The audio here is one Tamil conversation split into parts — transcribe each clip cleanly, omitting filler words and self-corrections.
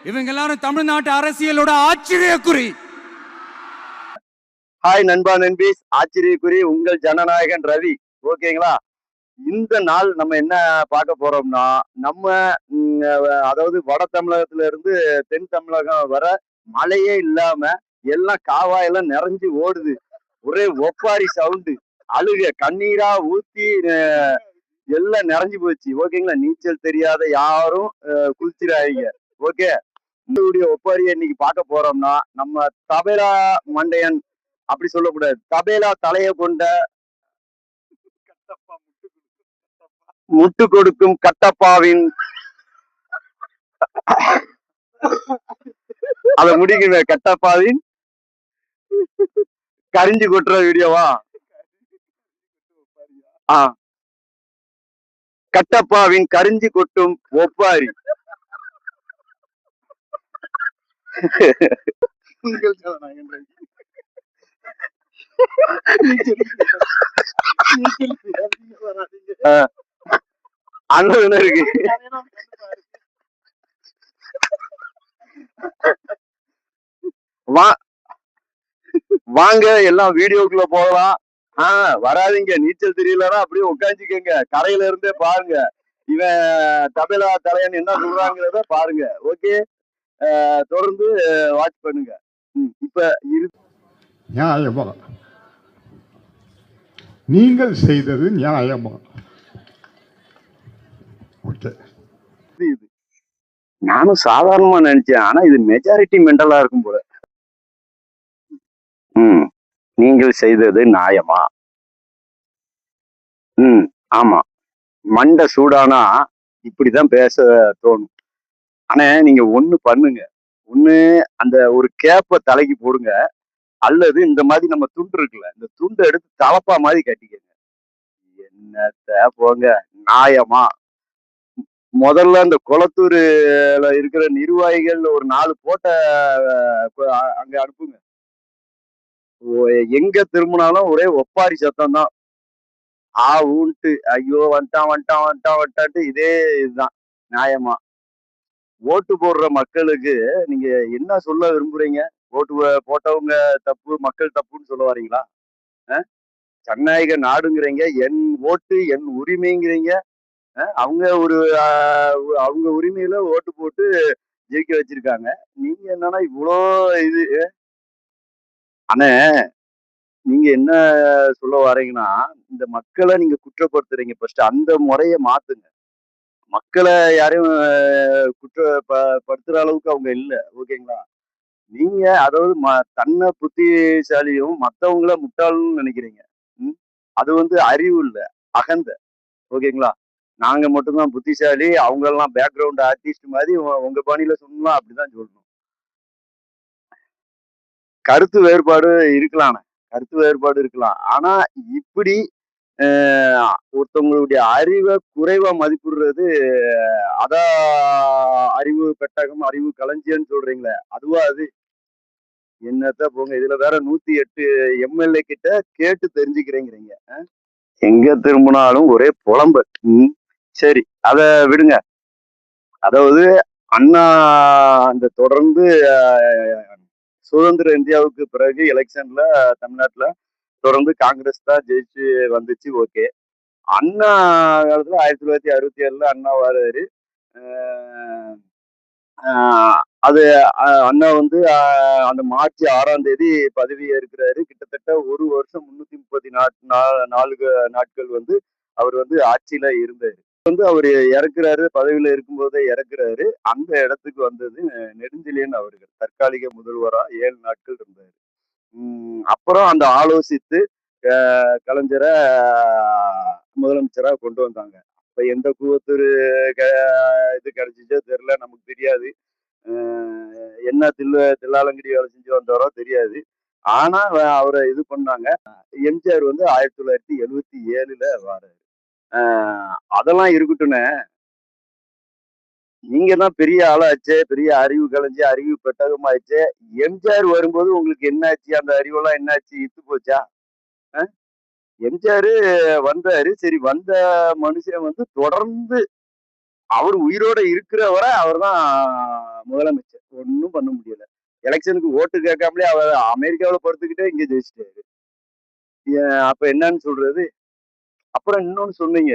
இவங்க எல்லாரும் தமிழ்நாட்டு அரசியலோட ஆச்சரியக்குறி. ஹாய் நண்பா நண்பீஸ், ஆச்சரியக்குறி உங்கள் ஜனநாயகன் ரவி. ஓகேங்களா? இந்த நாள் நம்ம என்ன பார்க்க போறோம்னா, நம்ம அதாவது வட தமிழகத்துல இருந்து தென் தமிழகம் வர மழையே இல்லாம எல்லாம் காவாயெல்லாம் நிறைஞ்சு ஓடுது. ஒரே ஒப்பாரி சவுண்டு, அழுக கண்ணீரா ஊத்தி எல்லாம் நிறைஞ்சு போச்சு. ஓகேங்களா? நீச்சல் தெரியாத யாரும் குளிச்சிடாதீங்க. ஓகே, இந்த ஒப்பாரியை இன்னைக்கு பார்க்க போறோம்னா, நம்ம தபேலா மண்டையன் அப்படி சொல்லக்கூடாது, தபேலா தலையை கொண்ட முட்டு கொடுக்கும் கட்டப்பாவின் அத முடிக்குங்க, கட்டப்பாவின் கரிஞ்சு கொட்டுற வீடியோவா? கட்டப்பாவின் கரிஞ்சு கொட்டும் ஒப்பாரி. அண்ணன் இருக்கு. வாங்க எல்லாம் வீடியோக்குள்ள போகலாம். வராதிங்க, நீச்சல் தெரியலன்னா அப்படியே உட்காந்துக்கங்க, கரையில இருந்தே பாருங்க இவன் தபேலா தலையன் என்ன சொல்றாங்கிறத பாருங்க. ஓகே, தொடர்ந்து வாட்ச் பண்ணுங்க. இப்ப நியாயமா நீங்கள் செய்தது நியாயமா? இது நானும் சாதாரணமா நினைச்சேன், ஆனா இது மெஜாரிட்டி மெண்டலா இருக்கும் போல. நீங்கள் செய்தது நியாயமா? ஆமா, மண்டை சூடானா இப்படிதான் பேச தோணும். ஆனா நீங்க ஒண்ணு பண்ணுங்க, ஒண்ணு அந்த ஒரு கேப்ப தலைக்கு போடுங்க, அல்லது இந்த மாதிரி நம்ம துண்டு இருக்குல்ல, இந்த துண்டை எடுத்து தலப்பா மாதிரி கட்டிக்கங்க. என்னத்த போங்க, நியாயமா? முதல்ல இந்த குளத்தூர்ல இருக்கிற நிர்வாகிகள் ஒரு 4 போட்ட அங்க அனுப்புங்க. எங்க திரும்பினாலும் ஒரே ஒப்பாரி சத்தம் தான். ஊன்ட்டு ஐயோ வந்துட்டான்ட்டு இதே இதுதான். நியாயமா? ஓட்டு போடுற மக்களுக்கு நீங்க என்ன சொல்ல விரும்புறீங்க? ஓட்டு போட்டவங்க தப்பு, மக்கள் தப்புன்னு சொல்ல வரீங்களா? ஜனநாயக நாடுங்கிறீங்க, என் ஓட்டு என் உரிமைங்கிறீங்க. அவங்க அவங்க உரிமையில ஓட்டு போட்டு ஜெயிக்க வச்சிருக்காங்க. நீங்க என்னன்னா இவ்வளோ இது. ஆனா நீங்க என்ன சொல்ல வரீங்கன்னா, இந்த மக்களை நீங்க குற்றப்படுத்துறீங்க. ஃபர்ஸ்ட் அந்த முறைய மாத்துங்க. மக்களை யாரையும் படுத்துற அளவுக்கு அவங்க இல்ல. ஓகேங்களா? நீங்க அதாவது தன்னை புத்திசாலியும் மத்தவங்கள முட்டாள்னு நினைக்கிறீங்க. அது அறிவு இல்ல, அகந்தை. ஓகேங்களா? நாங்க மட்டும்தான் புத்திசாலி, அவங்க எல்லாம் பேக்ரவுண்ட் ஆர்டிஸ்ட் மாதிரி உங்க பாணியில சொல்லலாம், அப்படிதான் சொல்லணும். கருத்து வேறுபாடு இருக்கலாம், கருத்து வேறுபாடு இருக்கலாம். ஆனா இப்படி ஒருத்தவங்களுடைய அறிவை குறைவா மதிப்பிடுறது, அதான் அறிவு பெட்டகம், அறிவு களஞ்சியம்னு சொல்றீங்களே, அதுவா அது? என்னத்த போங்க, இதுல வேற 108 எம்எல்ஏ கிட்ட கேட்டு தெரிஞ்சுக்கிறேங்கிறீங்க. எங்க திரும்பினாலும் ஒரே புலம்பல். சரி, அத விடுங்க. அதாவது அண்ணா அந்த தொடர்ந்து சுதந்திர இந்தியாவுக்கு பிறகு எலெக்ஷன்ல தமிழ்நாட்டுல தொடர்ந்து காங்கிரஸ் தான் ஜெயிச்சு வந்துச்சு. ஓகே, அண்ணா காலத்துல 1967ல அண்ணா வராரு. அது அண்ணா அந்த மார்ச் 6ஆம் தேதி பதவி ஏற்கிறாரு. கிட்டத்தட்ட 1 வருஷம் 334 நாட்கள் அவர் ஆட்சியில இருந்தாரு. அவர் இறக்குறாரு, பதவியில இருக்கும்போதே இறக்குறாரு. அந்த இடத்துக்கு வந்தது நெடுஞ்செழியன் அவர்கள், தற்காலிக முதல்வரா 7 நாட்கள் இருந்தாரு. அப்புறம் அந்த ஆலோசித்து கலைஞரை முதலமைச்சரா கொண்டு வந்தாங்க. இப்ப எந்த கூவத்தூர் இது கிடைச்சிச்சோ தெரியல, நமக்கு தெரியாது. என்ன தில்லாலங்கடி வேலை செஞ்சு வந்தாரோ தெரியாது. ஆனா அவரை இது பண்ணாங்க. எம்ஜிஆர் 1977ல வராரு. அதெல்லாம் இருக்கட்டும்னே, நீங்க தான் பெரிய ஆளாச்சே, பெரிய அறிவு கலைஞ்சு அறிவு பெட்டகமாயிடுச்சு. எம்ஜிஆர் வரும்போது உங்களுக்கு என்னாச்சு? அந்த அறிவெல்லாம் என்னாச்சு? இத்து போச்சா? எம்ஜிஆர் வந்தாரு. சரி, வந்த மனுஷன் தொடர்ந்து அவர் உயிரோட இருக்கிற வரை அவர் தான் முதலமைச்சர். ஒன்றும் பண்ண முடியல. எலெக்ஷனுக்கு ஓட்டு கேட்காமலே அவர் அமெரிக்காவில் படுத்துக்கிட்டே இங்கே ஜெயிச்சிட்டாரு. அப்ப என்னன்னு சொல்றது? அப்புறம் இன்னொன்னு சொன்னீங்க.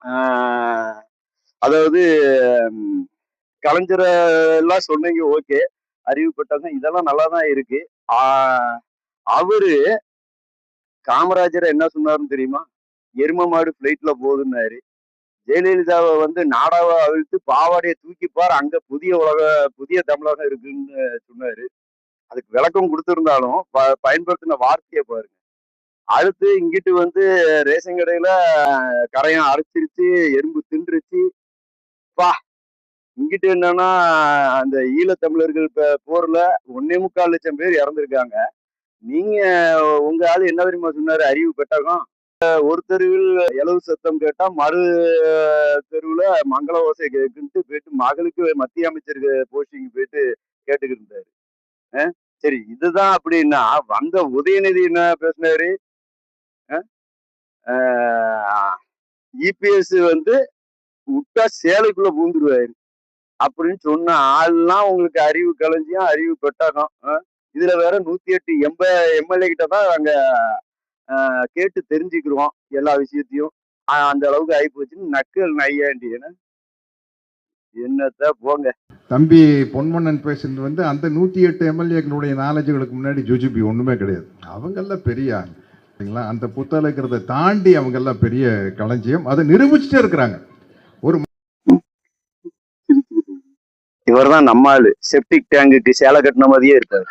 ஆஹ் அதாவது ம், கலைஞரை எல்லாம் சொன்னீங்க, ஓகே. அறிவு பெட்டகம் இதெல்லாம் நல்லா தான் இருக்கு. ஆஹ் அவரு காமராஜர் என்ன சொன்னாருன்னு தெரியுமா? எரும மாடு பிளைட்ல போகுதுன்னாரு. ஜெயலலிதாவை வந்து நாடாவை அவிழ்த்து பாவாடையை தூக்கிப்பார், அங்க புதிய தமிழகம் இருக்குன்னு சொன்னாரு. அதுக்கு விளக்கம் கொடுத்திருந்தாலும் பயன்படுத்தின வார்த்தையை பாருங்க. அடுத்து இங்கிட்டு வந்து ரேஷன் கடையில கரையான் அரைச்சிருச்சு, எறும்பு தின்றுச்சு. பா, இங்கிட்டு என்னன்னா அந்த ஈழத்தமிழர்கள் போர்ல 1.25 லட்சம் பேர் இறந்திருக்காங்க. நீங்க உங்க ஆளு என்ன தெரியுமா சொன்னாரு? அறிவு பெட்டகம். ஒரு தெருவில் இலவு சத்தம் கேட்டா மறு தெருவுல மங்கள ஓசை கேக்குன்ட்டு போயிட்டு மகளுக்கு மத்திய அமைச்சர் போஸ்டிங் போயிட்டு கேட்டுக்கிட்டு இருந்தாரு. சரி, இதுதான் அப்படின்னா வந்த உதயநிதி என்ன பேசினாரு? இபிஎஸ் வந்து விட்டா சேலைக்குள்ள பூந்துருவாரு அப்படின்னு சொன்ன ஆள்லாம் உங்களுக்கு அறிவு களஞ்சியம், அறிவு பெட்டகம். இதுல வேற 108 எம்எல்ஏ கிட்ட தான் அங்க கேட்டு தெரிஞ்சுக்கிறோம் எல்லா விஷயத்தையும். அந்த அளவுக்கு ஆகி போச்சுன்னு நக்கல் நையாண்டி. என்னத்த போங்க. தம்பி பொன்மன்னன் பேசுறது வந்து அந்த 108 எம்எல்ஏக்களுடைய நாலேஜுகளுக்கு முன்னாடி ஜுஜுபி ஒண்ணுமே கிடையாது. அவங்கெல்லாம் பெரிய ஆள். சரிங்களா? அந்த புத்தகங்கிறத தாண்டி அவங்கெல்லாம் பெரிய களஞ்சியம். அதை நிரூபிச்சுட்டே இருக்கிறாங்க. ஒரு இவர் தான் நம்ம ஆளு. செப்டிக் டேங்குக்கு சேலை கட்டின மாதிரியே இருக்காரு.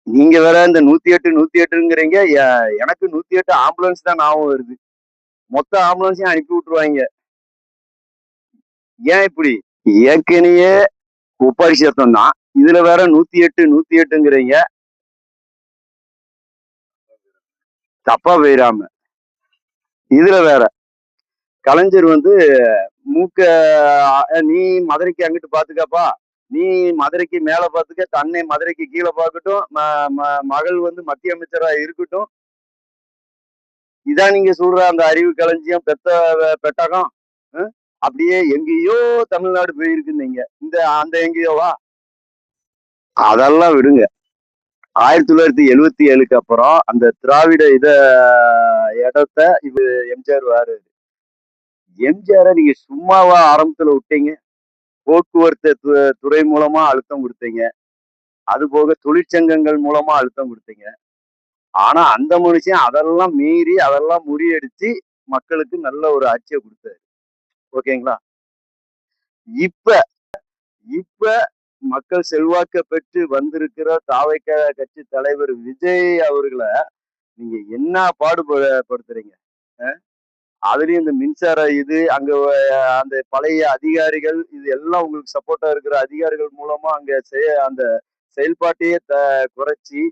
நீங்க வேற இந்த 108 எனக்கு 108 ஆம்புலன்ஸ் தான் ஞாபகம் வருது. மொத்த ஆம்புலன்ஸையும் அனுப்பி விட்டுருவாங்க. ஏன் இப்படி? ஏற்கனவே ஒப்பாரி சத்தம் தான், இதுல வேற 108 தப்பா போயிடாம. இதுல வேற கலைஞர் வந்து மூக்க நீ மதுரைக்கு அங்கிட்டு பாத்துக்கப்பா, நீ மதுரைக்கு மேல பாத்துக்க, தன்னை மதுரைக்கு கீழே பார்க்கட்டும், மகள் வந்து மத்திய அமைச்சரா இருக்கட்டும். இதான் நீங்க சொல்ற அந்த அறிவு களஞ்சியம் பெட்டகம். அப்படியே எங்கேயோ தமிழ்நாடு போயிருக்குன்னீங்க. அந்த எங்கேயோவா? அதெல்லாம் விடுங்க. 1977க்கு அப்புறம் அந்த திராவிட இடத்த எம்ஜிஆர் வாரு. எம்ஜிஆரை நீங்க சும்மாவா ஆரம்பத்துல விட்டீங்க? போக்குவரத்து துறை மூலமா அழுத்தம் கொடுத்தீங்க. அது போக தொழிற்சங்கங்கள் மூலமா அழுத்தம் கொடுத்தீங்க. ஆனா அந்த மனுஷன் அதெல்லாம் மீறி அதெல்லாம் முறியடிச்சு மக்களுக்கு நல்ல ஒரு ஆட்சியை கொடுத்தாரு. ஓகேங்களா? இப்ப இப்ப மக்கள் செல்வாக்க பெற்று வந்திருக்கிற தாவைக்க கட்சி தலைவர் விஜய் அவர்களை நீங்க என்ன பாடுபடுத்துறீங்க? அதுலயும் இந்த மின்சார அங்க அந்த பழைய அதிகாரிகள் இது எல்லாம் உங்களுக்கு சப்போர்ட்டா இருக்கிற அதிகாரிகள் மூலமா அங்க அந்த செயல்பாட்டையே குறைச்சி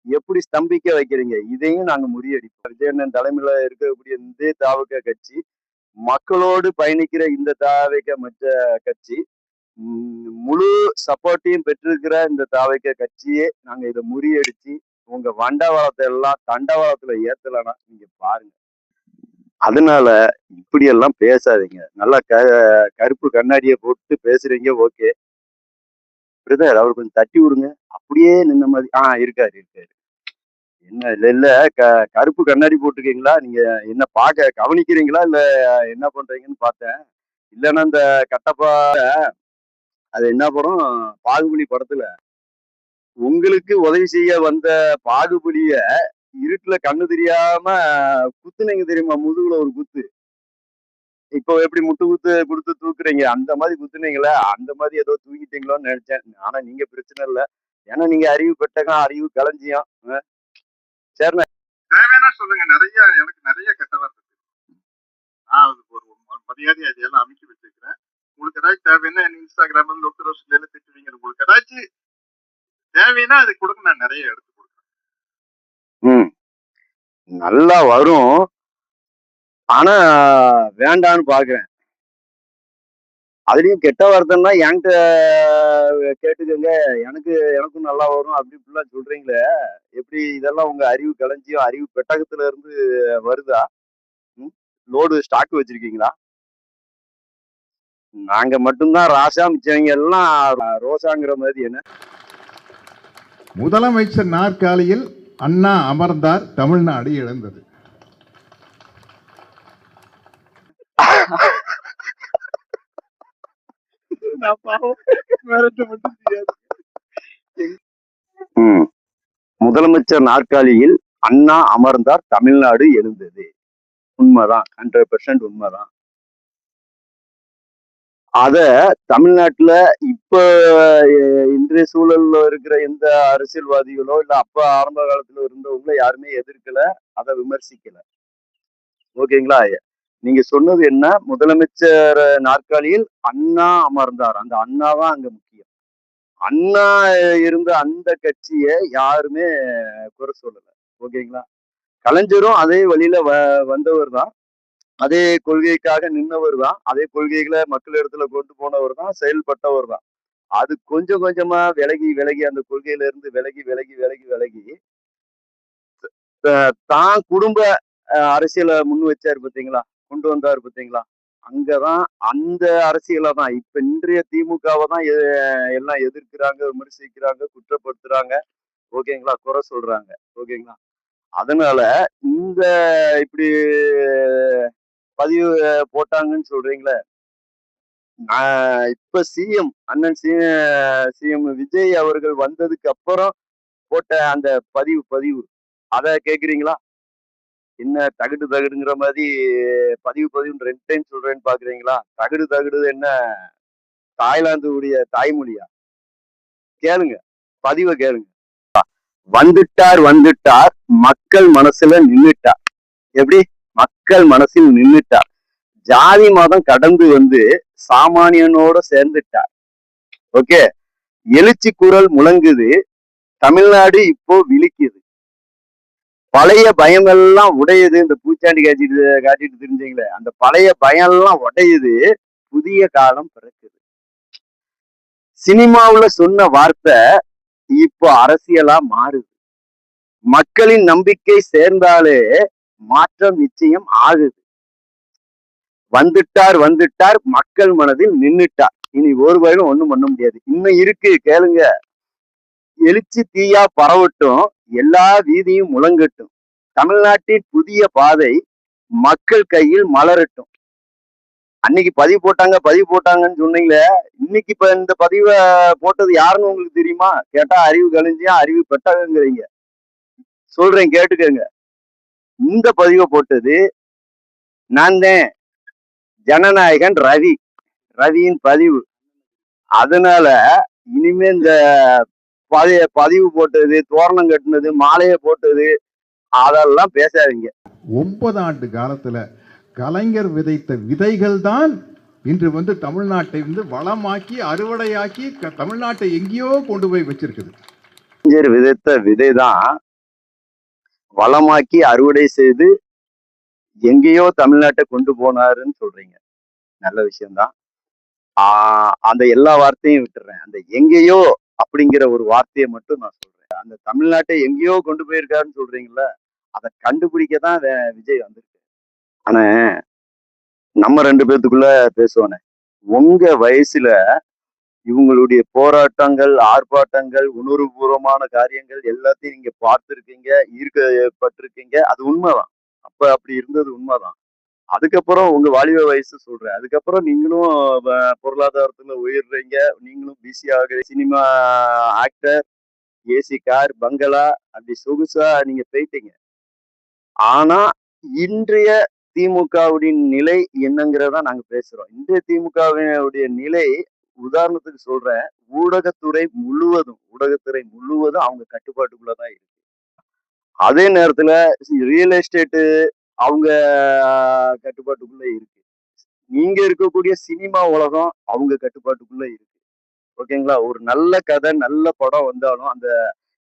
எப்படி ஸ்தம்பிக்க வைக்கிறீங்க? இதையும் நாங்க முறியடிப்போம். விஜயண்ணன் தலைமையில இருக்கக்கூடிய இந்த தாவக கட்சி, மக்களோடு பயணிக்கிற இந்த தாவக மற்ற கட்சி, முழு சப்போர்ட்டையும் பெற்றிருக்கிற இந்த தாவக கட்சியே நாங்க இதை முறியடிச்சு உங்க வண்டவாளத்தை எல்லாம் தண்டவாளத்துல ஏத்தலன்னா நீங்க பாருங்க. அதனால இப்படி எல்லாம் பேசாதீங்க. நல்லா கருப்பு கண்ணாடியை போட்டு பேசுறீங்க, ஓகே. பிரதர், அவர் கொஞ்சம் தட்டி விடுங்க. அப்படியே நின்ன மாதிரி இருக்காரு. என்ன இல்ல கருப்பு கண்ணாடி போட்டிருக்கீங்களா? நீங்க என்ன பார்க்க கவனிக்கிறீங்களா இல்ல என்ன பண்றீங்கன்னு பார்த்தேன். இல்லைன்னா இந்த கட்டப்பா அது என்ன படம்? பாகுபலி படத்துல உங்களுக்கு உதவி செய்ய வந்த பாகுபலிய இருட்டுல கண்ணு தெரியாம குத்துனீங்க தெரியுமா? முதுகுல ஒரு குத்து. இப்போ எப்படி முட்டு குத்து கொடுத்து தூக்குறீங்க, அந்த மாதிரி குத்துனீங்களே, அந்த மாதிரி ஏதோ தூக்கிட்டீங்களோன்னு நினைச்சேன். ஆனா நீங்க பிரச்சனை இல்லை. ஏன்னா நீங்க அறிவு பெட்டகம், அறிவு களஞ்சியம். சரிண்ணா, தேவைன்னா சொல்லுங்க. எனக்கு நிறைய கெட்ட வார்த்தை நான் அதுக்கு ஒரு மரியாதை அதையெல்லாம் அமைக்க வச்சிருக்கிறேன். உங்களுக்கு ஏதாச்சும் தேவைன்னா இன்ஸ்டாகிராம் டாக்டர் எல்லாம் திட்டுவீங்க. உங்களுக்கு ஏதாச்சும் தேவைன்னா அது கொடுங்க, நான் நிறைய எடுத்து கொடுக்குறேன். நல்லா வரும். ஆனா வேண்டான்னு பாக்குறேன். அதுலயும் கெட்ட வார்த்தைன்னா என்கிட்ட கேட்டுக்கோங்க, எனக்கும் நல்லா வரும் அப்படி இப்படிலாம் சொல்றீங்களே. எப்படி இதெல்லாம் உங்க அறிவு களஞ்சியம், அறிவு பெட்டகத்துல இருந்து வருதா? லோடு ஸ்டாக் வச்சிருக்கீங்களா? நாங்க மட்டும்தான் ராசா, மிச்சவங்க எல்லாம் ரோசாங்கிற மாதிரி. என்ன முதலமைச்சர் நாற்காலியில் அண்ணா அமர்ந்தார், தமிழ்நாடு இழந்தது. முதலமைச்சர் நாற்காலியில் அண்ணா அமர்ந்தார், தமிழ்நாடு எழுந்தது. உண்மைதான், 100% உண்மைதான். அத தமிழ்நாட்டுல இப்ப இன்றைய சூழல்ல இருக்கிற எந்த அரசியல்வாதிகளோ இல்ல அப்ப ஆரம்ப காலத்துல இருந்தவங்கள யாருமே எதிர்க்கல, அதை விமர்சிக்கல. ஓகேங்களா? நீங்க சொன்னது என்ன? முதலமைச்சர் நாற்காலியில் அண்ணா அமர்ந்தார். அந்த அண்ணா தான் அங்க முக்கியம். அண்ணா இருந்த அந்த கட்சியை யாருமே குறை சொல்லல. ஓகேங்களா? கலைஞரும் அதே வழியில வந்தவர் தான். அதே கொள்கைக்காக நின்னவர் தான். அதே கொள்கைகளை மக்கள் இடத்துல கொண்டு போனவர் தான், செயல்பட்டவர் தான். அது கொஞ்சம் கொஞ்சமா விலகி விலகி அந்த கொள்கையில இருந்து விலகி விலகி விலகி விலகி தான் குடும்ப அரசியலை முன் வச்சாரு பார்த்தீங்களா, கொண்டு வந்தாரு பார்த்தீங்களா, அங்கதான் அந்த அரசியலை தான் இப்ப இன்றைய திமுகவை தான் எல்லாம் எதிர்க்கிறாங்க, விமர்சிக்கிறாங்க, குற்றப்படுத்துறாங்க. ஓகேங்களா? குறை சொல்றாங்க. ஓகேங்களா? அதனால இந்த இப்படி பதிவு போட்டாங்கன்னு சொல்றீங்களே, இப்ப சிஎம் அண்ணன் சிஎம் விஜய் அவர்கள் வந்ததுக்கு அப்புறம் போட்ட அந்த பதிவு அத கேக்குறீங்களா? என்ன தகுடு தகுடுங்கிற மாதிரி பதிவுன்னு 2 டைம் சொல்றேன்னு பாக்குறீங்களா? தகுடு என்ன தாய்லாந்து உடைய தாய்மொழியா? கேளுங்க, பதிவை கேளுங்க. வந்துட்டார் மக்கள் மனசுல நின்னுட்டார். எப்படி? மக்கள் மனசில் நின்னுட்டார். ஜாதி மதம் கடந்து வந்து சாமானியனோட சேர்ந்துட்டார். ஓகே, எழுச்சி குரல் முழங்குது, தமிழ்நாடு இப்போ விழிக்குது. பழைய பயம் எல்லாம் உடையுது. இந்த பூச்சாண்டி காட்டிட்டு தெரிஞ்சீங்களே, அந்த பழைய பயம் எல்லாம் உடையுது, புதிய காலம் பிறக்குது. சினிமாவுல சொன்ன வார்த்தை இப்போ அரசியலா மாறுது. மக்களின் நம்பிக்கை சேர்ந்தாலே மாற்றம் நிச்சயம் ஆகுது. வந்துட்டார் மக்கள் மனதில் நின்னுட்டார். இனி ஒரு வரையிலும் ஒண்ணும் பண்ண முடியாது. இன்னும் இருக்கு, கேளுங்க. எழுச்சி தீயா பரவட்டும், எல்லா வீதியும் முழங்கட்டும், தமிழ்நாட்டின் புதிய பாதை மக்கள் கையில் மலரட்டும். அன்னைக்கு பதிவு போட்டாங்கன்னு சொன்னீங்களே, இன்னைக்கு இப்ப இந்த பதிவை போட்டது யாருன்னு உங்களுக்கு தெரியுமா? கேட்டா அறிவு கழிஞ்சியா, அறிவு பெட்டகங்கிறீங்க. சொல்றேன், கேட்டுக்கங்க. இந்த பதிவை போட்டது நான் தான், ஜனநாயகன் ரவியின் பதிவு. அதனால இனிமே இந்த பதிவு போட்டது, தோரணம் கட்டினது, மாலையை போட்டது, அதெல்லாம் பேசாதீங்க. 9 ஆண்டு காலத்துல கலைஞர் விதைத்த விதைகள் தான் இன்று வந்து தமிழ்நாட்டை வந்து வளமாக்கி அறுவடையாக்கி தமிழ்நாட்டை எங்கேயோ கொண்டு போய் வச்சிருக்குது. கலைஞர் விதைத்த விதைதான் வளமாக்கி அறுவடை செய்து எங்கேயோ தமிழ்நாட்டை கொண்டு போனாருன்னு சொல்றீங்க. நல்ல விஷயம்தான். அந்த எல்லா வார்த்தையும் விட்டுறேன். அந்த எங்கேயோ அப்படிங்கிற ஒரு வார்த்தையை மட்டும் நான் சொல்றேன். அந்த தமிழ்நாட்டை எங்கேயோ கொண்டு போயிருக்காருன்னு சொல்றீங்கல்ல, அதை கண்டுபிடிக்கதான் விஜய் வந்திருக்கு. ஆனா நம்ம 2 பேத்துக்குள்ள பேசுவானே, உங்க வயசுல இவங்களுடைய போராட்டங்கள், ஆர்ப்பாட்டங்கள், உணர்வுபூர்வமான காரியங்கள் எல்லாத்தையும் நீங்க பார்த்துருக்கீங்க, ஈர்க்கப்பட்டிருக்கீங்க. அது உண்மைதான். அப்ப அப்படி இருந்தது உண்மைதான். அதுக்கப்புறம் உங்க வாலிப வயசு சொல்றேன். அதுக்கப்புறம் நீங்களும் பொருளாதாரத்துல உயர்றீங்க, நீங்களும் பிஸியாக சினிமா ஆக்டர், ஏசி கார், பங்களா, அப்படி சொகுசா நீங்க போயிட்டீங்க. ஆனா இன்றைய திமுகவுடைய நிலை என்னங்கிறத நாங்க பேசுறோம். இன்றைய திமுகவுடைய நிலை, உதாரணத்துக்கு சொல்றேன், ஊடகத்துறை முழுவதும் அவங்க கட்டுப்பாட்டுக்குள்ளதான் இருக்கு. அதே நேரத்துல ரியல் எஸ்டேட்டு அவங்க கட்டுப்பாட்டுக்குள்ள இருக்கு. நீங்க இருக்கக்கூடிய சினிமா உலகம் அவங்க கட்டுப்பாட்டுக்குள்ள இருக்கு. ஓகேங்களா? ஒரு நல்ல கதை, நல்ல படம் வந்தாலும் அந்த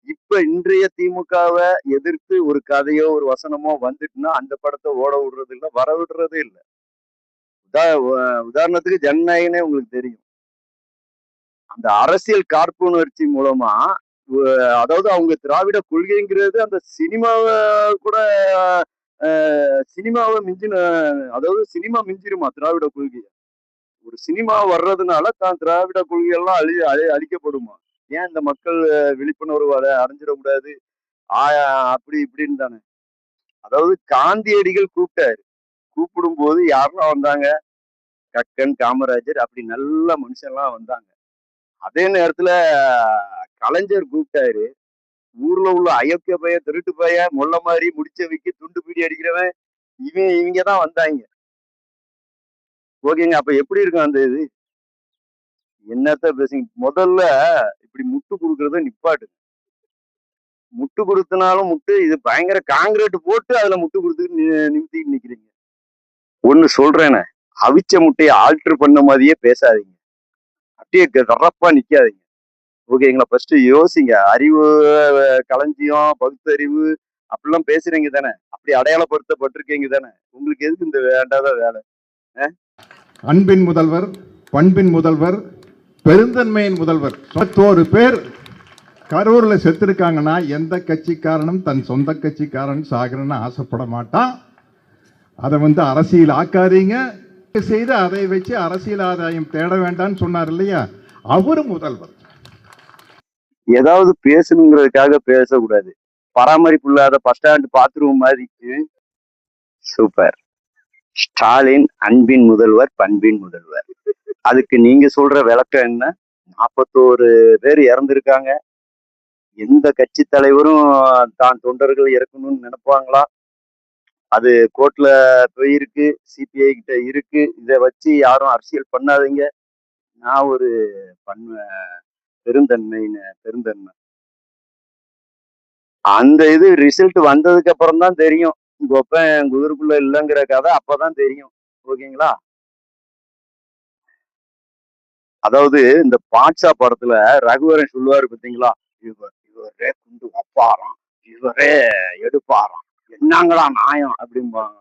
இப்ப இன்றைய திமுகவை எதிர்த்து ஒரு கதையோ ஒரு வசனமோ வந்துட்டுன்னா அந்த படத்தை ஓட விடுறது இல்லை, வர விடுறதே இல்லை. உதாரணத்துக்கு ஜனநாயகனே உங்களுக்கு தெரியும். அந்த அரசியல் காழ்ப்புணர்ச்சி மூலமா, அதாவது அவங்க திராவிட கொள்கைங்கிறது அந்த சினிமாவை கூட சினிமாவை மிஞ்சின, அதாவது சினிமா மிஞ்சிருமா திராவிட கொள்கை? ஒரு சினிமா வர்றதுனால தான் திராவிட கொள்கையெல்லாம் அழிக்கப்படுமா? ஏன் இந்த மக்கள் விழிப்புணர்வு அடைஞ்சிடக்கூடாது? அப்படி இப்படின்னு தானே. அதாவது காந்தியடிகள் கூப்பிட்டாரு. கூப்பிடும்போது யாரெல்லாம் வந்தாங்க? கக்கன், காமராஜர் அப்படி நல்ல மனுஷன்லாம் வந்தாங்க. அதே நேரத்துல கலைஞர் கூப்பிட்டாரு. ஊர்ல உள்ள அயோக்கிய பைய, திருட்டு பைய, மொள்ள மாதிரி முடிச்ச வைக்க துண்டு பீடி அடிக்கிறவன் இவங்க தான் வந்தாங்க. ஓகேங்க. அப்ப எப்படி இருக்கும் அந்த இது? என்னத்த பேசுங்க. முதல்ல இப்படி முட்டு கொடுக்கறத நிப்பாட்டு. முட்டு கொடுத்தனாலும் முட்டு, இது பயங்கர காங்கிரீட் போட்டு அதுல முட்டு கொடுத்துட்டு நிமித்திட்டு நிக்கிறீங்க. ஒண்ணு சொல்றேனே, அவிச்ச முட்டையை ஆல்டர் பண்ண மாதிரியே பேசாதீங்க. அப்படியே தரப்பா நிக்காதீங்க. ஓகேங்களா? ஃபர்ஸ்ட் யோசிங்க. அறிவு களஞ்சியம், பகுத்தறிவு அப்படிலாம் பேசுறீங்க தானே? அப்படி அடையாளப்படுத்தப்பட்டிருக்கீங்க தானே? உங்களுக்கு எதுக்கு இந்த வேண்டாத வேலை? அன்பின் முதல்வர், பண்பின் முதல்வர், பெருந்தன்மையின் முதல்வர் 11 பேர் கரூர்ல செத்துருக்காங்கன்னா எந்த கட்சிக்காரனும் தன் சொந்த கட்சிக்காரன் சாகரன்னு ஆசைப்பட மாட்டான். அதை அரசியல் ஆக்காதீங்க. செய்து அதை வச்சு அரசியல் ஆதாயம் தேட வேண்டாம்னு சொன்னார் இல்லையா, அவரு முதல்வர். ஏதாவது பேசணுங்கிறதுக்காக பேசக்கூடாது. பராமரிப்பு இல்லாத பஸ் ஸ்டாண்ட் பாத்ரூம் மாதிரி. சூப்பர். ஸ்டாலின் அன்பின் முதல்வர், பண்பின் முதல்வர். அதுக்கு நீங்க சொல்ற விளக்கம் என்ன? 41 பேர் இறந்திருக்காங்க. எந்த கட்சி தலைவரும் தான் தொண்டர்கள் இறக்கணும்னு நினைப்பாங்களா? அது கோர்ட்ல போயிருக்கு, சிபிஐ கிட்ட இருக்கு. இதை வச்சு யாரும் அரசியல் பண்ணாதீங்க. நான் ஒரு பெருந்தன்மை. அந்த இது ரிசல்ட் வந்ததுக்கு அப்புறம் தான் தெரியும். கொப்பன் குதிரைக்குள்ள இல்லைங்கிற கதை அப்பதான் தெரியும். ஓகேங்களா? அதாவது இந்த பாட்ஷா படத்துல ரகுவரன் சொல்லுவாரு பாத்தீங்களா, இவரே குண்டு வைப்பாராம், இவரே எடுப்பாராம், என்னங்களா நியாயம் அப்படிம்பாங்க.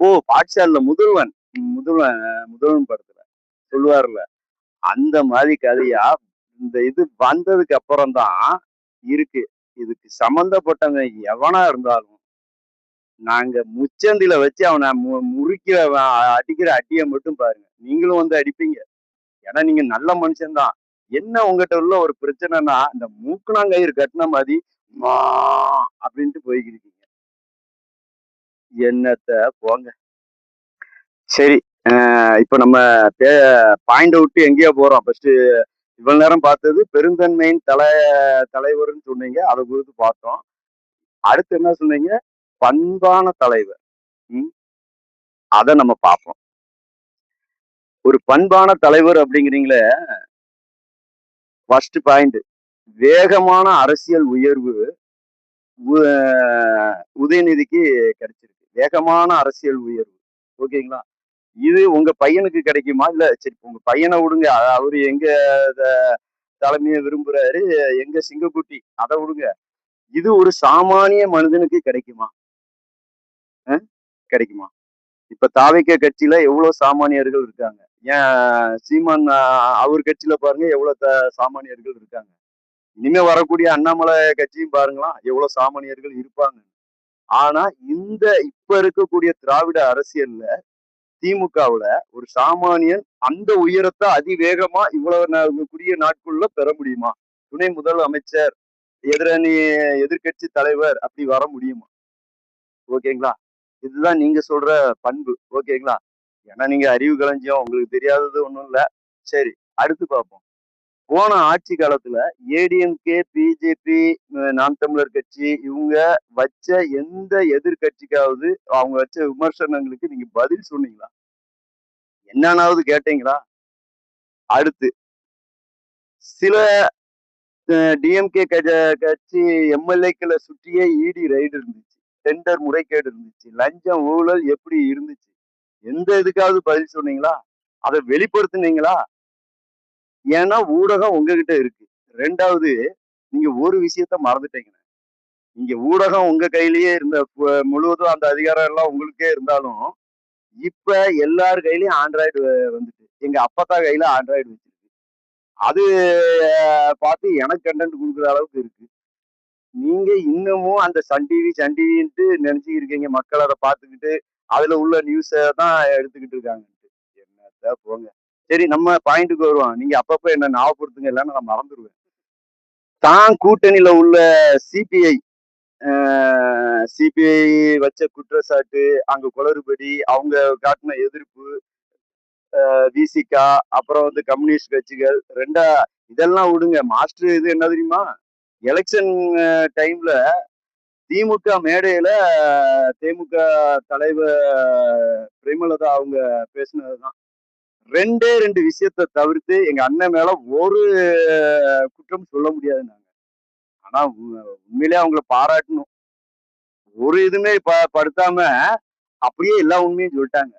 ஓ, பாட்ஷா இல்ல, முதல்வன் படத்துல சொல்லுவார்ல, அந்த மாதிரி கதையா இந்த இது வந்ததுக்கு அப்புறம் தான் இருக்கு. இதுக்கு சம்பந்தப்பட்டவங்க எவனா இருந்தாலும் நாங்க முச்சந்தில வச்சு அவனை முறிக்கிற அடிக்கிற அடியை மட்டும் பாருங்க. நீங்களும் அடிப்பீங்க. ஏன்னா நீங்க நல்ல மனுஷன்தான். என்ன உங்ககிட்ட உள்ள ஒரு பிரச்சனைனா, இந்த மூக்கணாங்கயிறு கட்டின மாதிரி அப்படின்ட்டு போய்க்கிருக்கீங்க. என்னத்த போங்க. சரி, இப்ப நம்ம பாயிண்ட் விட்டு எங்கேயோ போறோம். ஃபர்ஸ்ட் இவ்வளவு நேரம் பார்த்தது பெருந்தன்மையின் தலைவர்னு சொன்னீங்க, அதை குறித்து பார்த்தோம். அடுத்து என்ன சொன்னீங்க? பண்பான தலைவர். அதை நம்ம பார்ப்போம். ஒரு பண்பான தலைவர் அப்படிங்கிறீங்களே, ஃபர்ஸ்ட் பாயிண்ட், வேகமான அரசியல் உயர்வு உதயநிதிக்கு கிடைச்சிருக்கு. வேகமான அரசியல் உயர்வு. ஓகேங்களா? இது உங்க பையனுக்கு கிடைக்குமா? இல்ல சரி, உங்க பையனை விடுங்க. அவரு எங்க தலைமையை விரும்புறாரு, எங்க சிங்கக்குட்டி, அதை விடுங்க. இது ஒரு சாமானிய மனிதனுக்கு கிடைக்குமா? கிடைக்குமா? இப்ப தாவேக்கா கட்சியில எவ்வளவு சாமானியர்கள் இருக்காங்க. ஏன் சீமான் அவர் கட்சியில பாருங்க எவ்வளவு சாமானியர்கள் இருக்காங்க. இனிமே வரக்கூடிய அண்ணாமலை கட்சியும் பாருங்களா எவ்வளவு சாமானியர்கள் இருப்பாங்க. ஆனா இப்ப இருக்கக்கூடிய திராவிட அரசியல்ல திமுகவுல ஒரு சாமானியன் அந்த உயரத்தை அதிவேகமா இவ்வளவு குறுகிய நாட்குள்ள பெற முடியுமா? துணை முதலமைச்சர், எதிர்கட்சி தலைவர் அப்படி வர முடியுமா? ஓகேங்களா? இதுதான் நீங்க சொல்ற பண்பு. ஓகேங்களா? ஏன்னா நீங்க அறிவு களஞ்சியம், உங்களுக்கு தெரியாதது ஒண்ணும் இல்ல. சரி, அடுத்து பார்ப்போம். போன ஆட்சி காலத்துல ஏடிஎம்கே, பிஜேபி, நாம் தமிழர் கட்சி இவங்க வச்ச எந்த எதிர்கட்சிக்காவது அவங்க வச்ச விமர்சனங்களுக்கு நீங்க பதில் சொன்னீங்களா? என்னன்னாவது கேட்டீங்களா? அடுத்து சில டிஎம்கே கட்சி எம்எல்ஏக்களை சுற்றியே இடி ரைடு இருந்துச்சு, டெண்டர் முறைகேடு இருந்துச்சு, லஞ்சம் ஊழல் எப்படி இருந்துச்சு, எந்த இதுக்காவது பதில் சொன்னீங்களா? அதை வெளிப்படுத்துனீங்களா? ஏன்னா ஊடகம் உங்ககிட்ட இருக்கு. ரெண்டாவது, நீங்க ஒரு விஷயத்த மறந்துட்டீங்க. இங்க ஊடகம் உங்க கையிலேயே இருந்த முழுவதும் அந்த அதிகாரம் எல்லாம் உங்களுக்கே இருந்தாலும், இப்ப எல்லார் கையிலயும் ஆண்ட்ராய்டு வந்துட்டு. எங்க அப்பத்தா கையில ஆண்ட்ராய்டு வச்சிருக்கு. அது பார்த்து எனக்கு கண்டென்ட் கொடுக்குற அளவுக்கு இருக்கு. நீங்க இன்னமும் அந்த சன் டிவின்ட்டு நினைச்சுக்கிட்டு இருக்கீங்க. மக்கள் அதை பார்த்துக்கிட்டு அதுல உள்ள நியூஸை தான் எடுத்துக்கிட்டு இருக்காங்க. என்னத்த போங்க. சரி, நம்ம பாயிண்ட்டுக்கு வருவோம். நீங்க அப்பப்ப என்ன ஞாபகப்படுத்துங்க, இல்லைன்னா நான் மறந்துடுவேன். தான் கூட்டணியில உள்ள சிபிஐ சிபிஐ வச்ச குற்றச்சாட்டு, அங்க குளறுபடி, அவங்க காட்டின எதிர்ப்பு, விசிகா, அப்புறம் வந்து கம்யூனிஸ்ட் கட்சிகள் இதெல்லாம் விடுங்க. மாஸ்டர் இது என்ன தெரியுமா? எலெக்ஷன் டைம்ல திமுக மேடையில தேமுக தலைவர் பிரேமலதா அவங்க பேசினதுதான். 2 விஷயத்தை தவிர்த்து எங்க அண்ணன் மேல ஒரு குற்றம் சொல்ல முடியாது நாங்க. ஆனா உண்மையிலே அவங்கள பாராட்டணும். ஒரு இதுவுமே படுத்தாம அப்படியே எல்லா உண்மையும் சொல்லிட்டாங்க.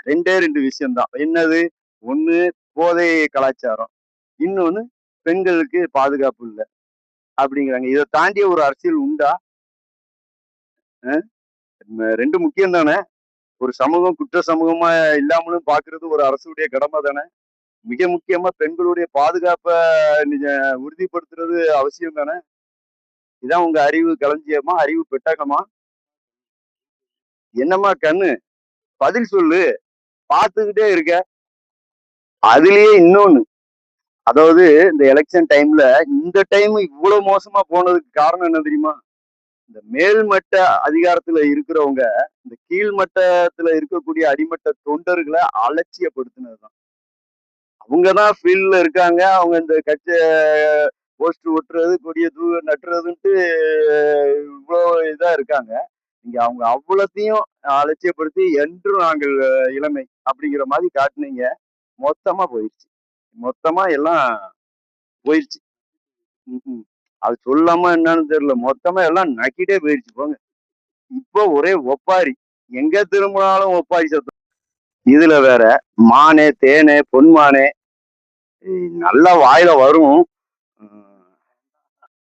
2 விஷயம்தான். என்னது? ஒண்ணு போதை கலாச்சாரம், இன்னொன்னு பெண்களுக்கு பாதுகாப்பு இல்ல அப்படிங்கிறாங்க. இதை தாண்டிய ஒரு அரசியல் உண்டா? 2 முக்கியம் தானே. ஒரு சமூகம் குற்ற சமூகமா இல்லாமலும் பாக்குறது ஒரு அரசுடைய கடமை தானே. மிக முக்கியமா பெண்களுடைய பாதுகாப்பை நீங்க உறுதிப்படுத்துறது அவசியம் தானே. இதான் உங்க அறிவு களஞ்சியமா, அறிவு பெட்டகமா? என்னம்மா கண்ணு, பதில் சொல்லு. பார்த்துக்கிட்டே இருக்க. அதுலயே இன்னொன்னு, அதாவது இந்த எலெக்ஷன் டைம்ல இந்த டைம் இவ்வளவு மோசமா போனதுக்கு காரணம் என்ன தெரியுமா? இந்த மேல்மட்ட அதிகாரத்துல இருக்கிறவங்க இந்த கீழ்மட்டத்துல இருக்கக்கூடிய அடிமட்ட தொண்டர்களை அலட்சியப்படுத்தினதுதான். அவங்கதான் ஃபீல்ட்ல இருக்காங்க. அவங்க இந்த கட்சி போஸ்ட் ஒட்டுறது, கொடிய நட்டுறதுன்ட்டு இவ்வளோ இதா இருக்காங்க. நீங்க அவங்க அவ்வளத்தையும் அலட்சியப்படுத்தி என்று நாங்கள் இளமை அப்படிங்கிற மாதிரி காட்டுனீங்க. மொத்தமா போயிடுச்சு. மொத்தமா எல்லாம் போயிடுச்சு. ம்ஹும். அது சொல்லாம என்னன்னு தெரியல. மொத்தமா எல்லாம் நக்கிட்டே போயிடுச்சு போங்க. இப்போ ஒரே ஒப்பாரி. எங்க திரும்பினாலும் ஒப்பாரி சத்தம். இதுல வேற மானே, தேனே, பொன்மானே நல்லா வாயில வரும்.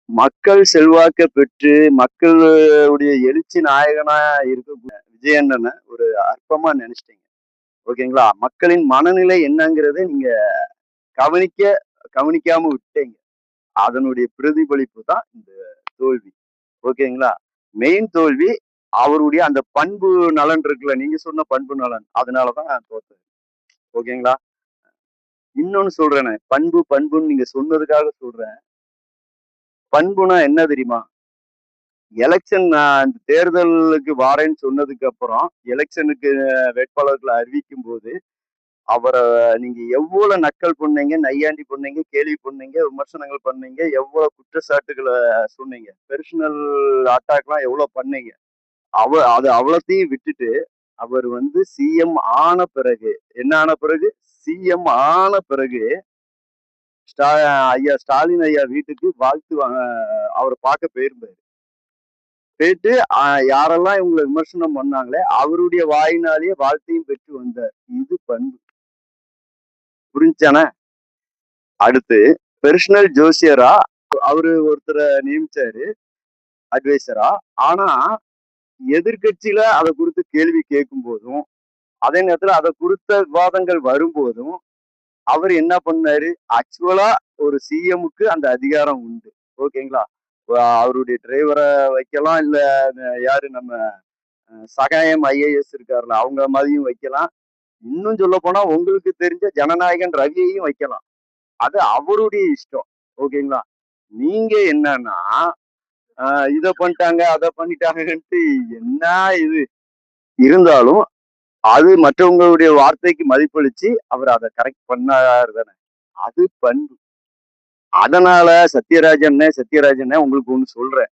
மக்கள் செல்வாக்க பெற்று மக்களுடைய எழுச்சி நாயகனா இருக்க விஜயண்ணனை ஒரு அற்பமா நினைச்சிட்டீங்க. ஓகேங்களா? மக்களின் மனநிலை என்னங்கிறத நீங்க கவனிக்காம விட்டீங்க. அதனுடைய பிரதிபலிப்பு தான் இந்த தோல்வி. ஓகேங்களா? மெயின் தோல்வி அவருடைய அந்த பண்பு நலன் இருக்குல்ல, நீங்க சொன்ன பண்பு நலன், அதனாலதான் தோத்தது. ஓகேங்களா? இன்னொன்னு சொல்றேனே, பண்புன்னு நீங்க சொன்னதுக்காக சொல்றேன். பண்புனா என்ன தெரியுமா? எலெக்ஷன் நான் தேர்தலுக்கு வாரேன்னு சொன்னதுக்கு அப்புறம் எலெக்ஷனுக்கு வேட்பாளர்களை அறிவிக்கும் போது அவரை நீங்க எவ்வளவு நக்கல் பண்ணீங்க, நையாண்டி பண்ணீங்க, கேள்வி பண்ணீங்க, விமர்சனங்கள் பண்ணீங்க, எவ்வளவு குற்றச்சாட்டுகளை சொன்னீங்க, பெர்சனல் அட்டாக்லாம் எவ்வளவு பண்ணீங்க. அது அவ்வளத்தையும் விட்டுட்டு அவர் வந்து சிஎம் ஆன பிறகு என்ன ஆன பிறகு சிஎம் ஆன பிறகு ஐயா ஸ்டாலின் ஐயா வீட்டுக்கு வாழ்த்து அவரை பார்க்க போயிருந்தாரு. போயிட்டு யாரெல்லாம் இவங்களை விமர்சனம் பண்ணாங்களே அவருடைய வாயினாலேயே வாழ்த்தையும் பெற்று வந்தார். இது பண்பு. புரிஞ்சானே? அடுத்து பெர்சனல் ஜோசியரா அவரு ஒருத்தரை நியமிச்சாரு அட்வைசரா. ஆனா எதிர்கட்சியில அதை குறித்து கேள்வி கேட்கும் போதும், அதே நேரத்துல அதை குறித்த விவாதங்கள் வரும்போதும் அவர் என்ன பண்ணாரு? ஆக்சுவலா ஒரு சிஎம்முக்கு அந்த அதிகாரம் உண்டு. ஓகேங்களா? அவருடைய டிரைவரை வைக்கலாம், இல்ல யாரு நம்ம சகாயம் ஐஏஎஸ் இருக்காருல்ல அவங்க மாதிரியும் வைக்கலாம். இன்னும் சொல்ல போனா உங்களுக்கு தெரிஞ்ச ஜனநாயகன் ரவியையும் வைக்கலாம். அது அவருடைய இஷ்டம். ஓகேங்களா? நீங்க என்னன்னா இத பண்ணிட்டாங்க, அதை பண்ணிட்டாங்கன்ட்டு என்ன இது இருந்தாலும் அது மற்றவங்களுடைய வார்த்தைக்கு மதிப்பளிச்சு அவர் அதை கரெக்ட் பண்ணாரு தானே. அது பண்பு. அதனால சத்யராஜன் உங்களுக்கு ஒண்ணு சொல்றேன்.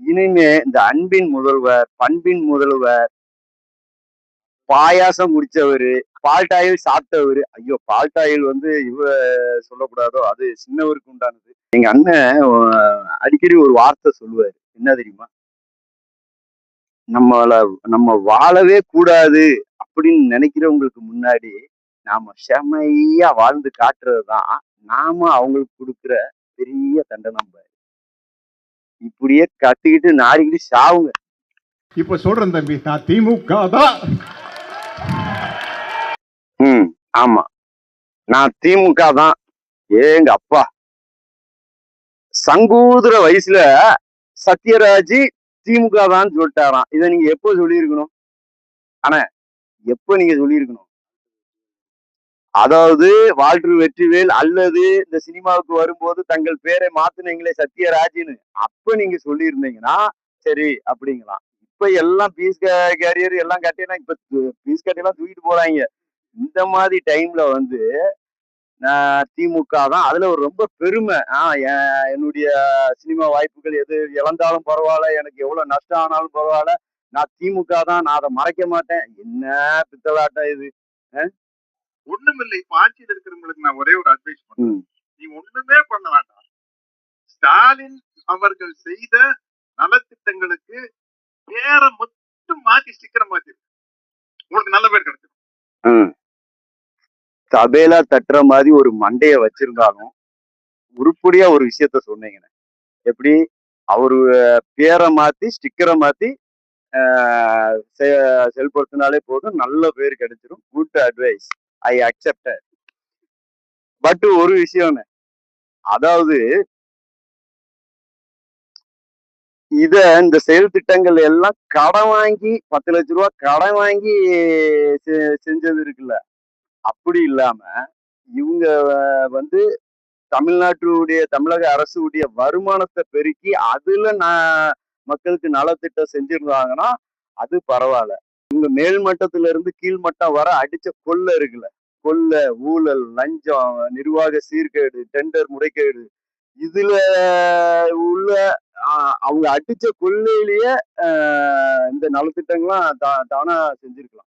இனிமே இந்த அன்பின் முதல்வர், பண்பின் முதல்வர், பாயாசம் குடிச்சவரு, பால்டாயில் சாப்பிட்டவரு, ஐயோ பால்டாயில் வந்து சொல்லக்கூடாதோ, அது சின்னவருக்கு உண்டானது. எங்க அண்ணன் அடிக்கடி ஒரு வார்த்தை சொல்லுவாரு. என்ன தெரியுமா? நம்ம வாழவே கூடாது அப்படின்னு நினைக்கிறவங்களுக்கு முன்னாடி நாம செமையா வாழ்ந்து காட்டுறதுதான் நாம அவங்களுக்கு கொடுக்குற பெரிய தண்டனை. இப்படியே கத்திக்கிட்டு நாடிக்கிட்டு சாவுங்க. இப்ப சொல்றேன் தம்பி, நான் திமுக தான். ஆமா, நான் திமுக தான். ஏங்க அப்பா, சங்கூதுற வயசுல சத்யராஜ் திமுக தான் சொல்லிட்டாராம். இதை நீங்க எப்போ சொல்லியிருக்கணும்? ஆனா எப்ப நீங்க சொல்லியிருக்கணும்? அதாவது வால்டர் வெற்றிவேல் அல்லது இந்த சினிமாவுக்கு வரும்போது தங்கள் பேரை மாத்துனீங்களே சத்யராஜ்னு, அப்ப நீங்க சொல்லியிருந்தீங்கன்னா சரி அப்படிங்களாம். இப்ப எல்லாம் பீஸ் கேரியர் எல்லாம் கட்டினா இப்ப பீஸ் கட்டிலாம் தூக்கிட்டு போறாங்க. இந்த மாதிரி டைம்ல வந்து திமுக தான். அதுல ஒரு ரொம்ப பெருமை. என்னுடைய சினிமா வாய்ப்புகள் எது இழந்தாலும் பரவாயில்ல, எனக்கு எவ்வளவு நஷ்டம் ஆனாலும் பரவாயில்ல, நான் திமுக தான், நான் அதை மறைக்க மாட்டேன். என்ன பித்தலாட்டம் இது? ஒண்ணுமில்லை. இப்ப ஆட்சியில் இருக்கிறவங்களுக்கு நான் ஒரே ஒரு அட்வைஸ் பண்றேன். ம். நீ ஒண்ணுமே பண்ண வேண்டாம். ஸ்டாலின் அவர்கள் செய்த நலத்திட்டங்களுக்கு பேரை மட்டும் மாத்தி ஸ்டிக்கரை மாத்தி உங்களுக்கு நல்ல பேர் கிடைச்சிடும். ம். சபையில தட்டுற மாதிரி ஒரு மண்டைய வச்சிருந்தாலும் உருப்படியா ஒரு விஷயத்த சொன்னீங்க. எப்படி? அவரு பேரை மாத்தி ஸ்டிக்கரை மாத்தி செயல்படுத்தினாலே போதும், நல்ல பேர் கிடைச்சிடும். Good advice, I accept. But ஒரு விஷயம்னு, அதாவது இந்த செயல் திட்டங்கள் எல்லாம் கடன் வாங்கி 10 லட்ச ரூபா கடன் வாங்கி செஞ்சது இருக்குல்ல, அப்படி இல்லாம இவங்க வந்து தமிழக அரசுடைய வருமானத்தை பெருக்கி அதுல மக்களுக்கு நலத்திட்டம் செஞ்சிருந்தாங்கன்னா அது பரவாயில்ல. இவங்க மேல்மட்டத்துல இருந்து கீழ்மட்டம் வர அடிச்ச கொள்ளை இருக்குல்ல, கொள்ளை, ஊழல், லஞ்சம், நிர்வாக சீர்கேடு, டெண்டர் முறைகேடு, இதுல உள்ள அவங்க அடிச்ச கொள்ளையிலேயே இந்த நலத்திட்டங்கள்லாம் தானா செஞ்சிருக்கலாம்.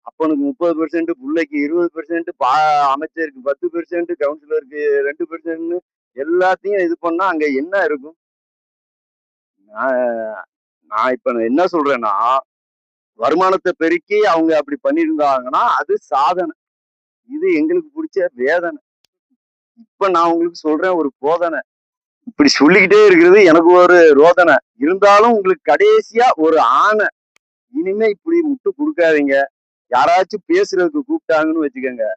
அப்பனுக்கு 30%, பிள்ளைக்கு 20%, அமைச்சருக்கு 10%, கவுன்சிலருக்கு 2%, எல்லாத்தையும் இது பண்ணா அங்க என்ன இருக்கும்? நான் நான் இப்ப என்ன சொல்றேன்னா, வருமானத்தை பெருக்கி அவங்க அப்படி பண்ணியிருந்தாங்கன்னா அது சாதனை. இது எங்களுக்கு பிடிச்ச வேதனை. இப்ப நான் உங்களுக்கு சொல்றேன் ஒரு போதனை. இப்படி சொல்லிக்கிட்டே இருக்கிறது எனக்கு ஒரு ரோதனை. இருந்தாலும் உங்களுக்கு கடைசியா ஒரு ஆணை, இனிமே இப்படி முட்டு கொடுக்காதீங்க. யாராச்சும் பேசுறதுக்கு கூப்பிட்டாங்கன்னு வச்சுக்கோங்க,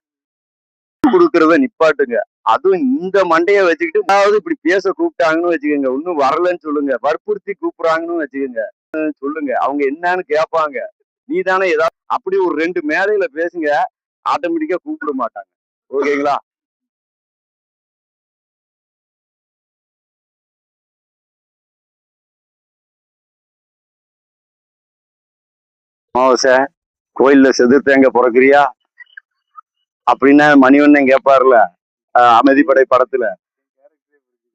கொடுக்கறத நிப்பாட்டுங்க. அதுவும் இந்த மண்டைய வச்சுக்கிட்டு அதாவது இப்படி பேச கூப்பிட்டாங்கன்னு வச்சுக்கோங்க, இன்னும் வரலன்னு சொல்லுங்க. வற்புறுத்தி கூப்பிடுறாங்கன்னு வச்சுக்கோங்க, சொல்லுங்க. அவங்க என்னன்னு கேட்பாங்க. நீ தானே ஏதாவது அப்படி ஒரு 2 மேடையில பேசுங்க, ஆட்டோமேட்டிக்கா கூப்பிட மாட்டாங்க. ஓகேங்களா? மாவச கோயில்ல செதுர் தேங்க பிறக்கிறியா அப்படின்னா மணிவண்ணன் கேட்பாருல, அமைதிப்படை படத்துல,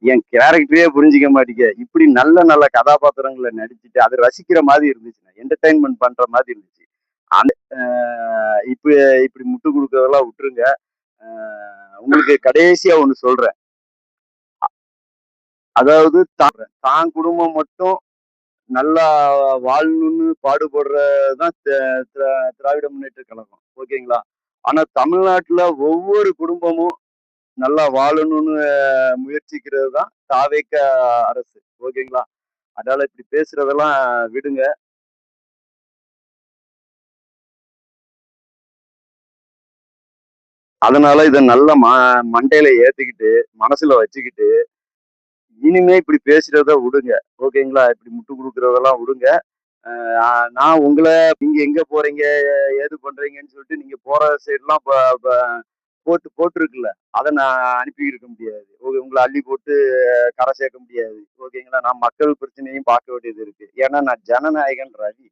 என் கேரக்டரே புரிஞ்சிக்க மாட்டீங்க. இப்படி நல்ல நல்ல கதாபாத்திரங்களை நடிச்சுட்டு அது ரசிக்கிற மாதிரி இருந்துச்சுன்னா, என்டர்டைன்மெண்ட் பண்ற மாதிரி இருந்துச்சு. அந்த இப்படி இப்படி முட்டு கொடுக்கறதெல்லாம் விட்டுருங்க. உங்களுக்கு கடைசியா ஒண்ணு சொல்றேன். அதாவது தான் குடும்பம் மட்டும் நல்லா வாழணும்னு பாடுபடுறதுதான் திராவிட முன்னேற்ற கழகம். ஓகேங்களா? ஆனா தமிழ்நாட்டுல ஒவ்வொரு குடும்பமும் நல்லா வாழணும்னு முயற்சிக்கிறது தான் தாவேக அரசு. ஓகேங்களா? அதனால இப்படி பேசுறதெல்லாம் விடுங்க. அதனால இதை நல்ல மண்டையில ஏத்திக்கிட்டு மனசுல வச்சுக்கிட்டு இனிமே இப்படி பேசுறத விடுங்க. ஓகேங்களா? இப்படி முட்டு கொடுக்கறதெல்லாம் விடுங்க. நான் உங்களை நீங்க எங்க போறீங்க, ஏது பண்றீங்கன்னு சொல்லிட்டு நீங்க போற சைட்லாம் போட்டிருக்குல்ல, அதை நான் அனுப்பி இருக்க முடியாது. உங்களை அள்ளி போட்டு கரை சேர்க்க முடியாது. ஓகேங்களா? நான் மக்கள் பிரச்சனையும் பார்க்க வேண்டியது இருக்கு. ஏன்னா நான் ஜனநாயகன் ரவி.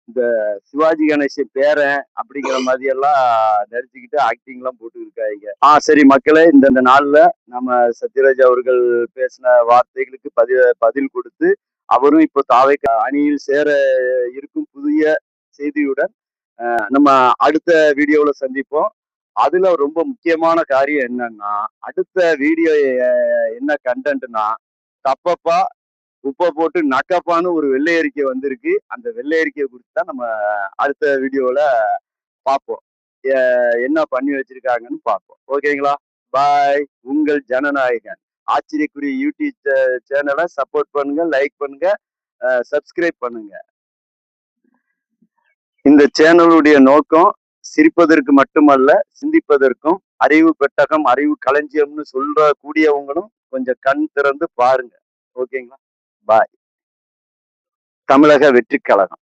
இந்த சிவாஜி கணேசன் பேரன் அப்படிங்கிற மாதிரி எல்லாம் நடிச்சுக்கிட்டு ஆக்டிங் எல்லாம் போட்டு இருக்காங்க. சரி மக்களே, இந்த நாள்ல நம்ம சத்யராஜ் அவர்கள் பேசின வார்த்தைகளுக்கு பதில் கொடுத்து அவரும் இப்போ தாவை அணியில் சேர இருக்கும் புதிய செய்தியுடன் நம்ம அடுத்த வீடியோல சந்திப்போம். அதுல ரொம்ப முக்கியமான காரியம் என்னன்னா, அடுத்த வீடியோ என்ன கண்டென்ட்னா, தப்பப்பா உப்பை போட்டு நக்கப்பான்னு ஒரு வெள்ளை அறிக்கை வந்திருக்கு. அந்த வெள்ளை அறிக்கையை குறித்து தான் நம்ம அடுத்த வீடியோல பார்ப்போம். என்ன பண்ணி வச்சிருக்காங்கன்னு பார்ப்போம். ஓகேங்களா? பாய். உங்கள் ஜனநாயகன். ஆச்சரியக்குரிய யூடியூப் சேனலை சப்போர்ட் பண்ணுங்க, லைக் பண்ணுங்க, சப்ஸ்கிரைப் பண்ணுங்க. இந்த சேனலுடைய நோக்கம் சிரிப்பதற்கு மட்டுமல்ல, சிந்திப்பதற்கும். அறிவு பெட்டகம், அறிவு களஞ்சியம்னு சொல்ற கூடியவங்களும் கொஞ்சம் கண் திறந்து பாருங்க. ஓகேங்களா? பாய். தமிழக வெற்றி கழகம்.